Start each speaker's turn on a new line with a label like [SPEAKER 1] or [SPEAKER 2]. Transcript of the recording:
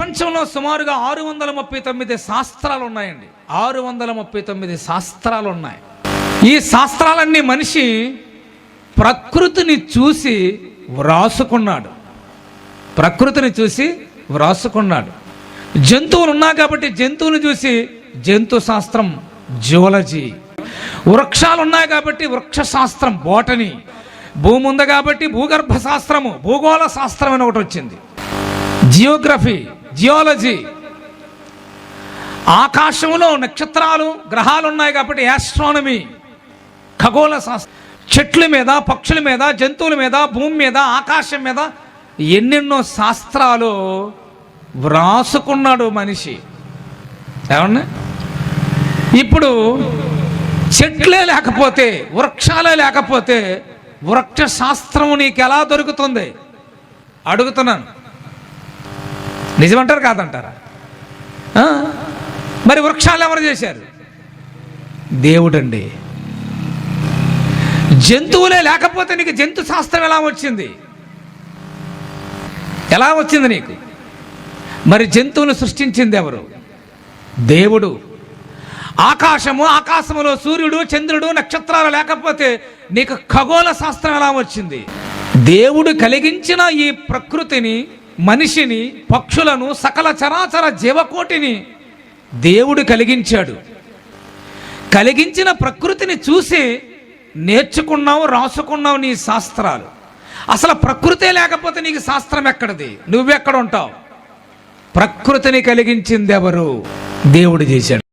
[SPEAKER 1] ప్రపంచంలో సుమారుగా 639 శాస్త్రాలు ఉన్నాయండి. 639 శాస్త్రాలు ఉన్నాయి. ఈ శాస్త్రాలన్నీ మనిషి ప్రకృతిని చూసి వ్రాసుకున్నాడు. ప్రకృతిని చూసి వ్రాసుకున్నాడు. జంతువులు ఉన్నాయి కాబట్టి జంతువుని చూసి జంతు శాస్త్రం, జువాలజీ. వృక్షాలు ఉన్నాయి కాబట్టి వృక్ష శాస్త్రం, బోటనీ. భూమి ఉంది కాబట్టి భూగర్భ శాస్త్రము, భూగోళ శాస్త్రం అని ఒకటి వచ్చింది, జియోగ్రఫీ, జియాలజీ. ఆకాశంలో నక్షత్రాలు, గ్రహాలు ఉన్నాయి కాబట్టి యాస్ట్రానమీ, ఖగోళ శాస్త్రం. చెట్ల మీద, పక్షుల మీద, జంతువుల మీద, భూమి మీద, ఆకాశం మీద ఎన్నెన్నో శాస్త్రాలు వ్రాసుకున్నాడు మనిషి. ఏమన్నా ఇప్పుడు చెట్లే లేకపోతే, వృక్షాలే లేకపోతే వృక్ష శాస్త్రం నీకు ఎలా దొరుకుతుంది అడుగుతున్నాను. నిజమంటారు కాదంటారా? మరి వృక్షాలు ఎవరు చేశారు? దేవుడండి. జంతువులే లేకపోతే నీకు జంతు శాస్త్రం ఎలా వచ్చింది? ఎలా వచ్చింది నీకు? మరి జంతువులు సృష్టించింది ఎవరు? దేవుడు. ఆకాశము, ఆకాశములో సూర్యుడు, చంద్రుడు, నక్షత్రాలు లేకపోతే నీకు ఖగోళ శాస్త్రం ఎలా వచ్చింది? దేవుడు కలిగించిన ఈ ప్రకృతిని, మనిషిని, పక్షులను, సకల చరాచర జీవకోటిని దేవుడు కలిగించాడు. కలిగించిన ప్రకృతిని చూసి నేర్చుకున్నావు, రాసుకున్నావు నీ శాస్త్రాలు. అసలు ప్రకృతే లేకపోతే నీకు శాస్త్రం ఎక్కడిది? నువ్వెక్కడ ఉంటావు? ప్రకృతిని కలిగించింది ఎవరు? దేవుడు చేశాడు.